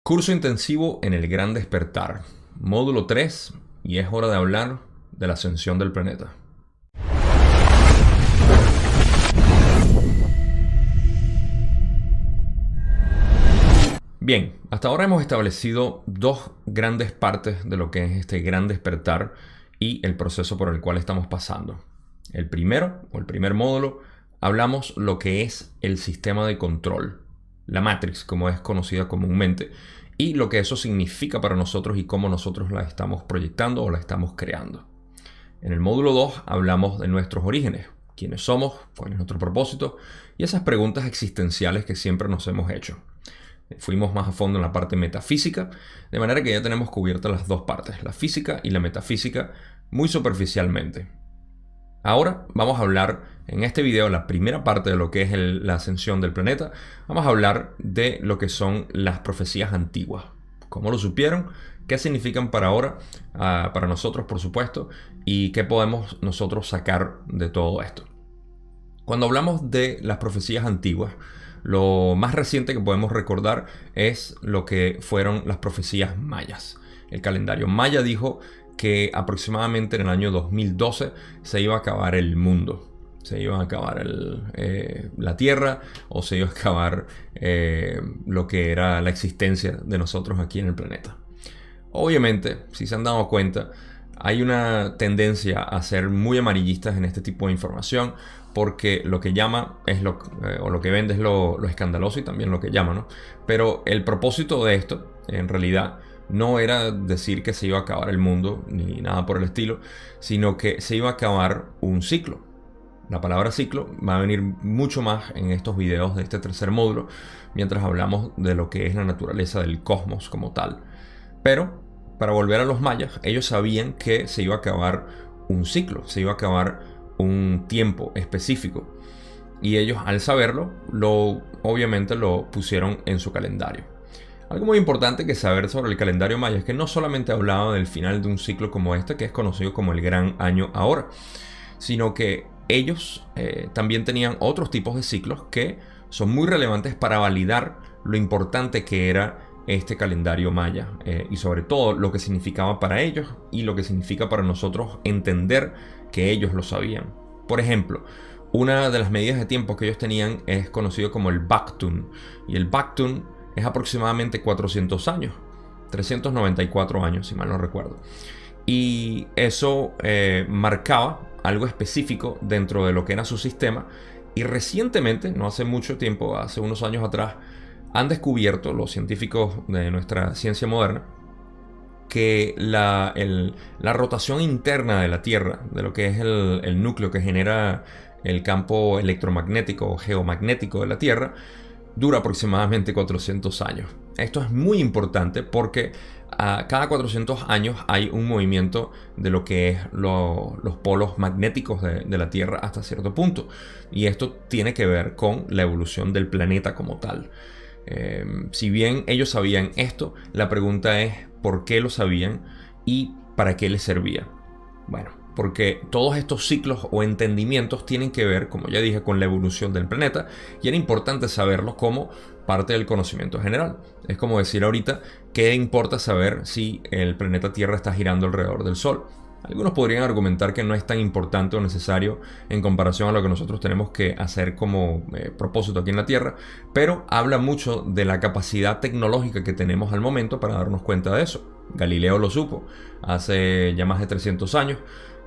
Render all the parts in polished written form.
Curso intensivo en el Gran Despertar, módulo 3, y es hora de hablar de la ascensión del planeta. Bien, hasta ahora hemos establecido dos grandes partes de lo que es este Gran Despertar y el proceso por el cual estamos pasando. El primero, o el primer módulo, hablamos lo que es el sistema de control, la Matrix, como es conocida comúnmente, y lo que eso significa para nosotros y cómo nosotros la estamos proyectando o la estamos creando. En el módulo 2 hablamos de nuestros orígenes, quiénes somos, cuál es nuestro propósito y esas preguntas existenciales que siempre nos hemos hecho. Fuimos más a fondo en la parte metafísica, de manera que ya tenemos cubiertas las dos partes, la física y la metafísica, muy superficialmente. Ahora vamos a hablar en este video, la primera parte de lo que es la ascensión del planeta. Vamos a hablar de lo que son las profecías antiguas. ¿Cómo lo supieron? ¿Qué significan para ahora? Para nosotros, por supuesto. ¿Y qué podemos nosotros sacar de todo esto? Cuando hablamos de las profecías antiguas, lo más reciente que podemos recordar es lo que fueron las profecías mayas. El calendario maya dijo que aproximadamente en el año 2012 se iba a acabar el mundo. Se iba a acabar la Tierra o se iba a acabar lo que era la existencia de nosotros aquí en el planeta. Obviamente, si se han dado cuenta, hay una tendencia a ser muy amarillistas en este tipo de información porque lo que llama es o lo que vende es lo escandaloso y también lo que llama, ¿no? Pero el propósito de esto, en realidad, no era decir que se iba a acabar el mundo ni nada por el estilo, sino que se iba a acabar un ciclo. La palabra ciclo va a venir mucho más en estos videos de este tercer módulo, mientras hablamos de lo que es la naturaleza del cosmos como tal. Pero, para volver a los mayas, ellos sabían que se iba a acabar un ciclo, se iba a acabar un tiempo específico. Y ellos, al saberlo, obviamente lo pusieron en su calendario. Algo muy importante que saber sobre el calendario maya es que no solamente hablaba del final de un ciclo como este, que es conocido como el Gran Año Ahora, sino que ellos también tenían otros tipos de ciclos que son muy relevantes para validar lo importante que era este calendario maya y sobre todo lo que significaba para ellos y lo que significa para nosotros entender que ellos lo sabían. Por ejemplo, una de las medidas de tiempo que ellos tenían es conocido como el Baktun, y el Baktun es aproximadamente 400 años, 394 años si mal no recuerdo. Y eso marcaba algo específico dentro de lo que era su sistema. Y recientemente, no hace mucho tiempo, hace unos años atrás, han descubierto los científicos de nuestra ciencia moderna que la rotación interna de la Tierra, de lo que es el núcleo que genera el campo electromagnético o geomagnético de la Tierra, dura aproximadamente 400 años. Esto es muy importante porque cada 400 años hay un movimiento de lo que es los polos magnéticos de la Tierra hasta cierto punto. Y esto tiene que ver con la evolución del planeta como tal. Si bien ellos sabían esto, la pregunta es ¿por qué lo sabían y para qué les servía? Bueno, porque todos estos ciclos o entendimientos tienen que ver, como ya dije, con la evolución del planeta y era importante saberlos como parte del conocimiento general. Es como decir ahorita, ¿qué importa saber si el planeta Tierra está girando alrededor del Sol? Algunos podrían argumentar que no es tan importante o necesario en comparación a lo que nosotros tenemos que hacer como propósito aquí en la Tierra, pero habla mucho de la capacidad tecnológica que tenemos al momento para darnos cuenta de eso. Galileo lo supo hace ya más de 300 años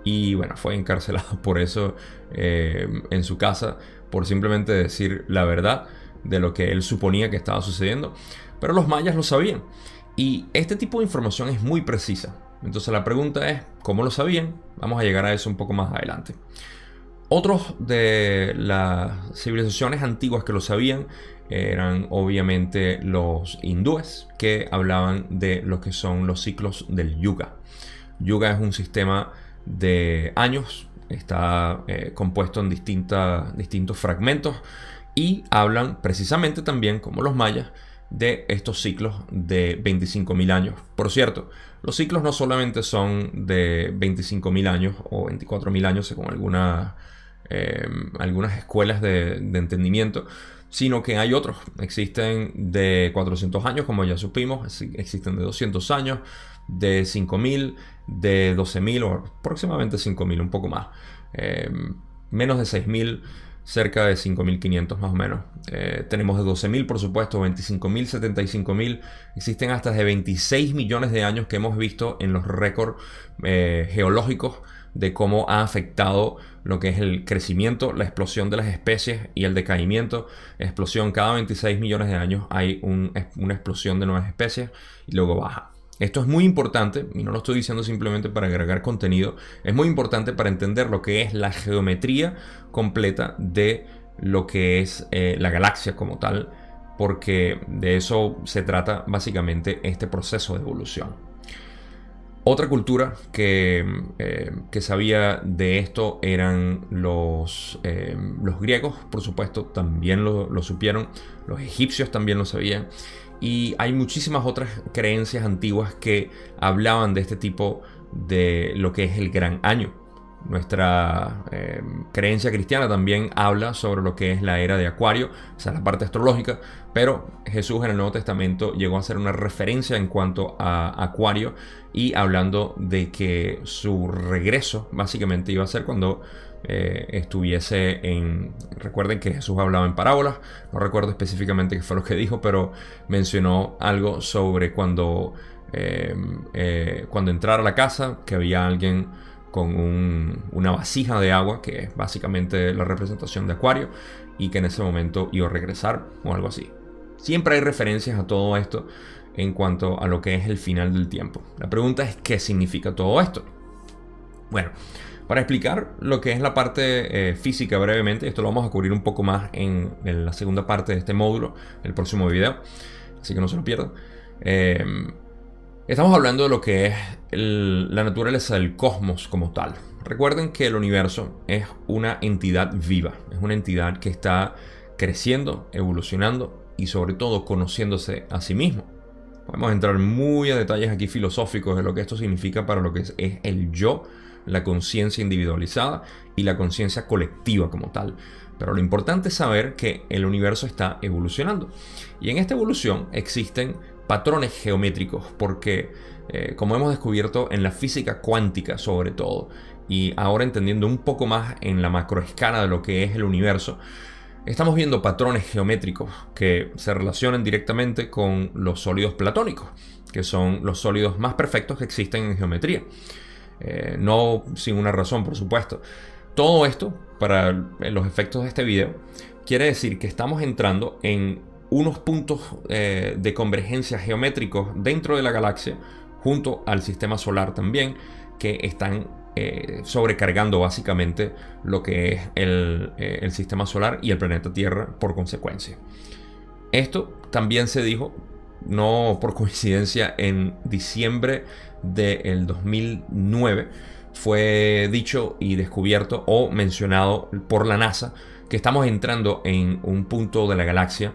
y bueno, fue encarcelado por eso en su casa, por simplemente decir la verdad de lo que él suponía que estaba sucediendo. Pero los mayas lo sabían y este tipo de información es muy precisa. Entonces la pregunta es, ¿cómo lo sabían? Vamos a llegar a eso un poco más adelante. Otros de las civilizaciones antiguas que lo sabían eran obviamente los hindúes, que hablaban de lo que son los ciclos del Yuga. Yuga es un sistema de años, está compuesto en distintos fragmentos y hablan precisamente también, como los mayas, de estos ciclos de 25.000 años. Por cierto, los ciclos no solamente son de 25.000 años o 24.000 años según algunas escuelas de entendimiento, sino que hay otros. Existen de 400 años, como ya supimos, existen de 200 años, de 5000, de 12000 o aproximadamente 5000, un poco más. Menos de 6000, cerca de 5500 más o menos. Tenemos de 12000, por supuesto, 25000, 75000. Existen hasta de 26 millones de años que hemos visto en los récords geológicos de cómo ha afectado lo que es el crecimiento, la explosión de las especies y el decaimiento. Explosión, cada 26 millones de años hay una explosión de nuevas especies y luego baja. Esto es muy importante, y no lo estoy diciendo simplemente para agregar contenido, es muy importante para entender lo que es la geometría completa de lo que es la galaxia como tal, porque de eso se trata básicamente este proceso de evolución. Otra cultura que sabía de esto eran los griegos, por supuesto, también lo supieron. Los egipcios también lo sabían. Y hay muchísimas otras creencias antiguas que hablaban de este tipo de lo que es el gran año. Nuestra creencia cristiana también habla sobre lo que es la era de Acuario, esa es la parte astrológica, pero Jesús en el Nuevo Testamento llegó a hacer una referencia en cuanto a Acuario y hablando de que su regreso básicamente iba a ser cuando estuviese en... Recuerden que Jesús hablaba en parábolas, no recuerdo específicamente qué fue lo que dijo, pero mencionó algo sobre cuando entrara a la casa, que había alguien con una vasija de agua, que es básicamente la representación de Acuario, y que en ese momento iba a regresar o algo así. Siempre hay referencias a todo esto en cuanto a lo que es el final del tiempo. La pregunta es, ¿qué significa todo esto? Bueno, para explicar lo que es la parte física brevemente, esto lo vamos a cubrir un poco más en la segunda parte de este módulo, el próximo video, así que no se lo pierdan. Estamos hablando de lo que es la naturaleza del cosmos como tal. Recuerden que el universo es una entidad viva, es una entidad que está creciendo, evolucionando y sobre todo conociéndose a sí mismo. Podemos entrar muy a detalles aquí filosóficos de lo que esto significa para lo que es el yo, la conciencia individualizada y la conciencia colectiva como tal. Pero lo importante es saber que el universo está evolucionando. Y en esta evolución existen patrones geométricos, porque como hemos descubierto en la física cuántica sobre todo, y ahora entendiendo un poco más en la macroescala de lo que es el universo, estamos viendo patrones geométricos que se relacionan directamente con los sólidos platónicos, que son los sólidos más perfectos que existen en geometría. No sin una razón, por supuesto. Todo esto, para los efectos de este video, quiere decir que estamos entrando en unos puntos de convergencia geométricos dentro de la galaxia, junto al sistema solar también, que están sobrecargando básicamente lo que es el sistema solar y el planeta Tierra por consecuencia. Esto también se dijo, no por coincidencia, en diciembre del 2009 fue dicho y descubierto o mencionado por la NASA que estamos entrando en un punto de la galaxia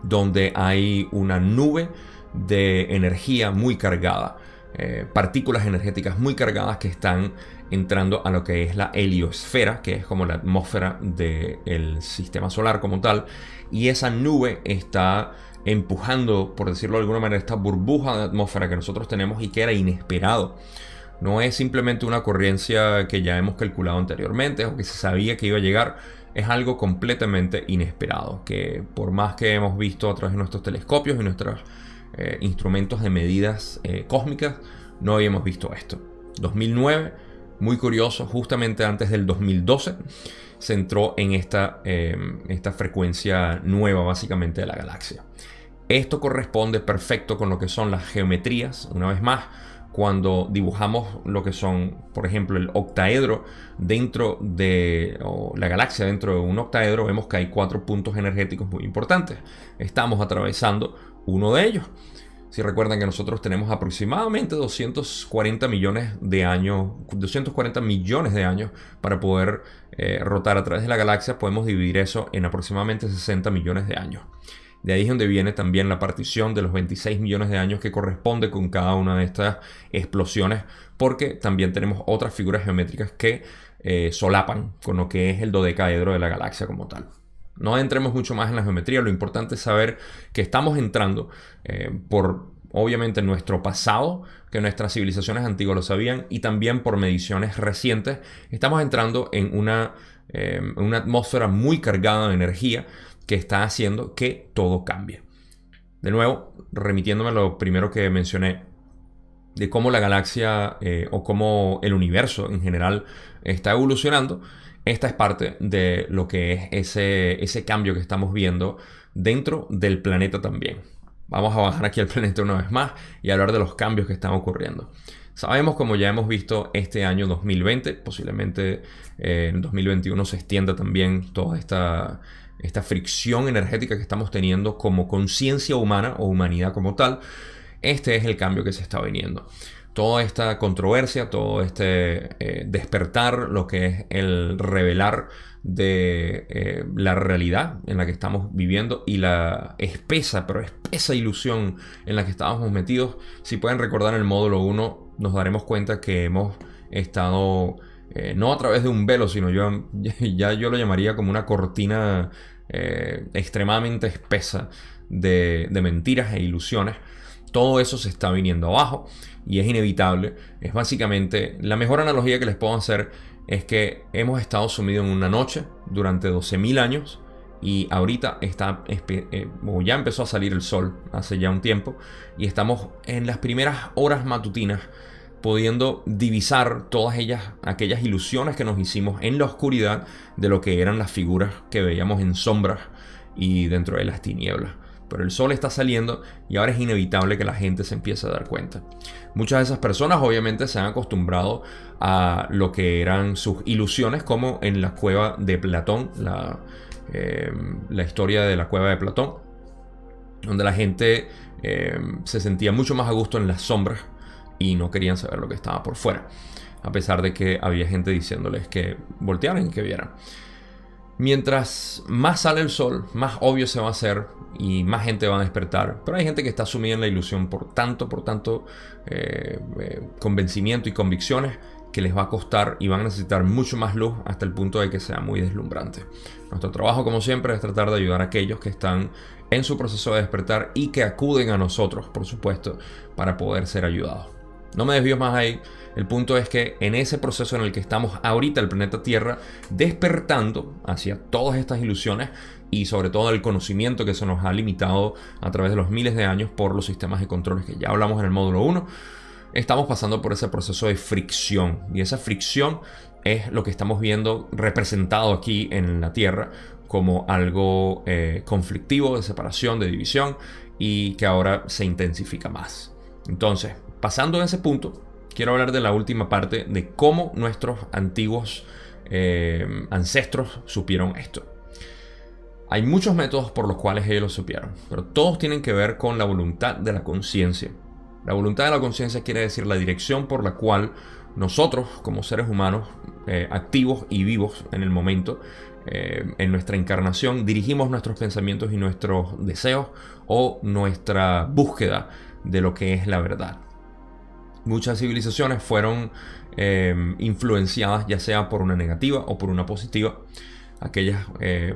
donde hay una nube de energía muy cargada, partículas energéticas muy cargadas que están entrando a lo que es la heliosfera, que es como la atmósfera del sistema solar como tal, y esa nube está empujando, por decirlo de alguna manera, esta burbuja de atmósfera que nosotros tenemos y que era inesperado. No es simplemente una ocurrencia que ya hemos calculado anteriormente o que se sabía que iba a llegar. Es algo completamente inesperado, que por más que hemos visto a través de nuestros telescopios y nuestros instrumentos de medidas cósmicas, no habíamos visto esto. 2009, muy curioso, justamente antes del 2012, se entró en esta frecuencia nueva básicamente de la galaxia. Esto corresponde perfecto con lo que son las geometrías, una vez más, cuando dibujamos lo que son, por ejemplo, el octaedro dentro de la galaxia, dentro de un octaedro, vemos que hay 4 puntos energéticos muy importantes. Estamos atravesando uno de ellos. Si recuerdan que nosotros tenemos aproximadamente 240 millones de años para poder rotar a través de la galaxia, podemos dividir eso en aproximadamente 60 millones de años. De ahí es donde viene también la partición de los 26 millones de años que corresponde con cada una de estas explosiones, porque también tenemos otras figuras geométricas que solapan con lo que es el dodecaedro de la galaxia como tal. No entremos mucho más en la geometría. Lo importante es saber que estamos entrando por, obviamente, nuestro pasado, que nuestras civilizaciones antiguas lo sabían, y también por mediciones recientes. Estamos entrando en una atmósfera muy cargada de energía que está haciendo que todo cambie. De nuevo, remitiéndome a lo primero que mencioné, de cómo la galaxia o cómo el universo en general está evolucionando. Esta es parte de lo que es ese cambio que estamos viendo dentro del planeta también. Vamos a bajar aquí al planeta una vez más y hablar de los cambios que están ocurriendo. Sabemos, como ya hemos visto, este año 2020, posiblemente en 2021 se extienda también toda esta fricción energética que estamos teniendo como conciencia humana o humanidad como tal. Este es el cambio que se está viniendo. Toda esta controversia, todo este despertar, lo que es el revelar de la realidad en la que estamos viviendo y la espesa, pero espesa ilusión en la que estábamos metidos. Si pueden recordar en el módulo 1, nos daremos cuenta que hemos estado no a través de un velo, sino yo lo llamaría como una cortina extremadamente espesa de mentiras e ilusiones. Todo eso se está viniendo abajo y es inevitable. Es básicamente, la mejor analogía que les puedo hacer es que hemos estado sumidos en una noche durante 12.000 años y ahorita ya empezó a salir el sol hace ya un tiempo y estamos en las primeras horas matutinas pudiendo divisar todas aquellas ilusiones que nos hicimos en la oscuridad de lo que eran las figuras que veíamos en sombras y dentro de las tinieblas. Pero el sol está saliendo y ahora es inevitable que la gente se empiece a dar cuenta. Muchas de esas personas obviamente se han acostumbrado a lo que eran sus ilusiones, como en la cueva de Platón, la historia de la cueva de Platón, donde la gente se sentía mucho más a gusto en las sombras y no querían saber lo que estaba por fuera, a pesar de que había gente diciéndoles que voltearan y que vieran. Mientras más sale el sol, más obvio se va a hacer y más gente va a despertar. Pero hay gente que está sumida en la ilusión por tanto convencimiento y convicciones que les va a costar y van a necesitar mucho más luz hasta el punto de que sea muy deslumbrante. Nuestro trabajo, como siempre, es tratar de ayudar a aquellos que están en su proceso de despertar y que acuden a nosotros, por supuesto, para poder ser ayudados. No me desvío más ahí. El punto es que en ese proceso en el que estamos ahorita, el planeta Tierra, despertando hacia todas estas ilusiones y sobre todo el conocimiento que se nos ha limitado a través de los miles de años por los sistemas de controles que ya hablamos en el módulo 1, estamos pasando por ese proceso de fricción. Y esa fricción es lo que estamos viendo representado aquí en la Tierra como algo conflictivo, de separación, de división, y que ahora se intensifica más. Entonces, pasando a ese punto, quiero hablar de la última parte de cómo nuestros antiguos ancestros supieron esto. Hay muchos métodos por los cuales ellos lo supieron, pero todos tienen que ver con la voluntad de la conciencia. La voluntad de la conciencia quiere decir la dirección por la cual nosotros, como seres humanos activos y vivos en el momento, en nuestra encarnación, dirigimos nuestros pensamientos y nuestros deseos o nuestra búsqueda de lo que es la verdad. Muchas civilizaciones fueron influenciadas ya sea por una negativa o por una positiva. Aquellas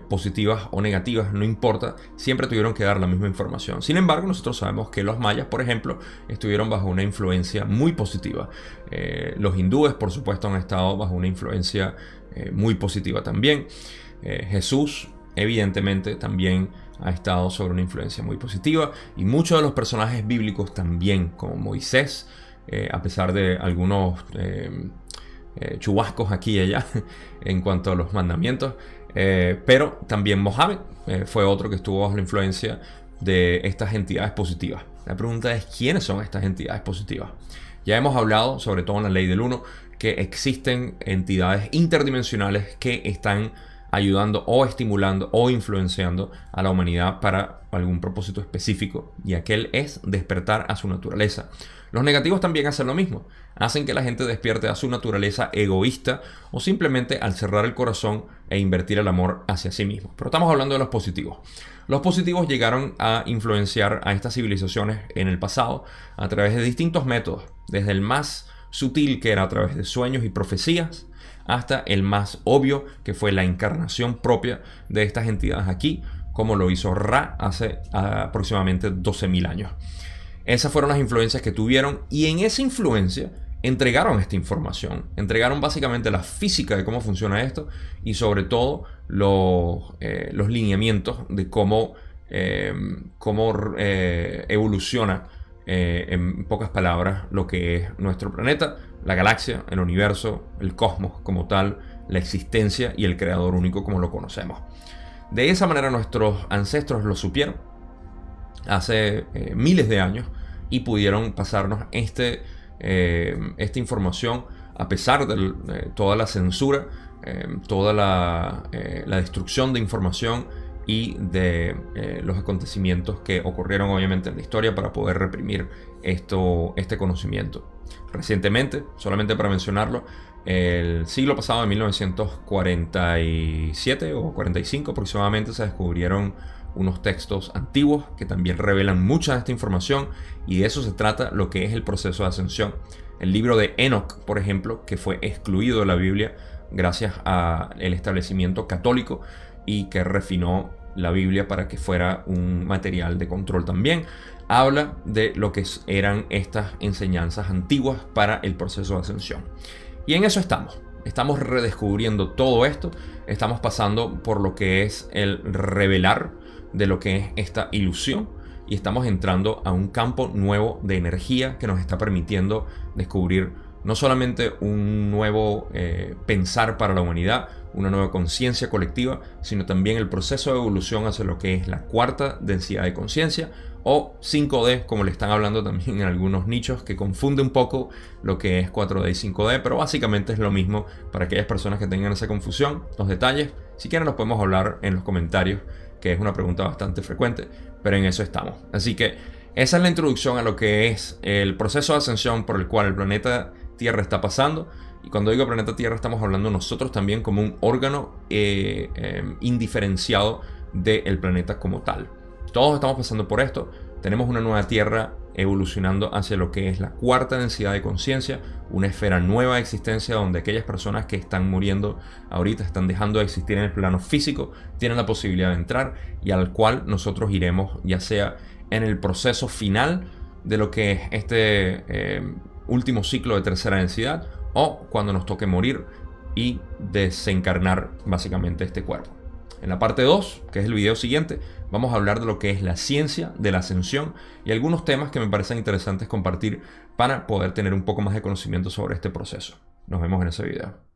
positivas o negativas, no importa, siempre tuvieron que dar la misma información. Sin embargo, nosotros sabemos que los mayas, por ejemplo, estuvieron bajo una influencia muy positiva. Los hindúes, por supuesto, han estado bajo una influencia muy positiva también. Jesús, evidentemente, también ha estado sobre una influencia muy positiva. Y muchos de los personajes bíblicos también, como Moisés, a pesar de algunos chubascos aquí y allá en cuanto a los mandamientos, pero también Mohammed fue otro que estuvo bajo la influencia de estas entidades positivas. La pregunta es, ¿quiénes son estas entidades positivas? Ya hemos hablado, sobre todo en la ley del 1, que existen entidades interdimensionales que están ayudando o estimulando o influenciando a la humanidad para algún propósito específico, y aquel es despertar a su naturaleza. Los negativos también hacen lo mismo, hacen que la gente despierte a su naturaleza egoísta o simplemente al cerrar el corazón e invertir el amor hacia sí mismo. Pero estamos hablando de los positivos. Los positivos llegaron a influenciar a estas civilizaciones en el pasado a través de distintos métodos, desde el más sutil, que era a través de sueños y profecías, hasta el más obvio, que fue la encarnación propia de estas entidades aquí, como lo hizo Ra hace aproximadamente 12.000 años. Esas fueron las influencias que tuvieron, y en esa influencia entregaron esta información. Entregaron básicamente la física de cómo funciona esto, y sobre todo los lineamientos de cómo evoluciona, en pocas palabras, lo que es nuestro planeta, la galaxia, el universo, el cosmos como tal, la existencia y el creador único como lo conocemos. De esa manera nuestros ancestros lo supieron hace miles de años, y pudieron pasarnos esta información a pesar de toda la censura, toda la destrucción de información y de los acontecimientos que ocurrieron obviamente en la historia para poder reprimir este conocimiento. Recientemente, solamente para mencionarlo, el siglo pasado, en 1947 o 45 aproximadamente, se descubrieron unos textos antiguos que también revelan mucha de esta información, y de eso se trata lo que es el proceso de ascensión. El libro de Enoch, por ejemplo, que fue excluido de la Biblia gracias al establecimiento católico, y que refinó la Biblia para que fuera un material de control también, habla de lo que eran estas enseñanzas antiguas para el proceso de ascensión. Y en eso estamos redescubriendo todo esto, estamos pasando por lo que es el revelar de lo que es esta ilusión, y estamos entrando a un campo nuevo de energía que nos está permitiendo descubrir no solamente un nuevo pensar para la humanidad, una nueva conciencia colectiva, sino también el proceso de evolución hacia lo que es la cuarta densidad de conciencia, o 5D, como le están hablando también en algunos nichos, que confunde un poco lo que es 4D y 5D, pero básicamente es lo mismo para aquellas personas que tengan esa confusión. Los detalles, si quieren, los podemos hablar en los comentarios, que es una pregunta bastante frecuente, pero en eso estamos. Así que esa es la introducción a lo que es el proceso de ascensión por el cual el planeta Tierra está pasando. Y cuando digo planeta Tierra, estamos hablando nosotros también como un órgano indiferenciado del planeta como tal. Todos estamos pasando por esto. Tenemos una nueva Tierra evolucionando hacia lo que es la cuarta densidad de conciencia, una esfera nueva de existencia donde aquellas personas que están muriendo ahorita, están dejando de existir en el plano físico, tienen la posibilidad de entrar, y al cual nosotros iremos, ya sea en el proceso final de lo que es este último ciclo de tercera densidad, o cuando nos toque morir y desencarnar básicamente este cuerpo. En la parte 2, que es el video siguiente, vamos a hablar de lo que es la ciencia de la ascensión y algunos temas que me parecen interesantes compartir para poder tener un poco más de conocimiento sobre este proceso. Nos vemos en ese video.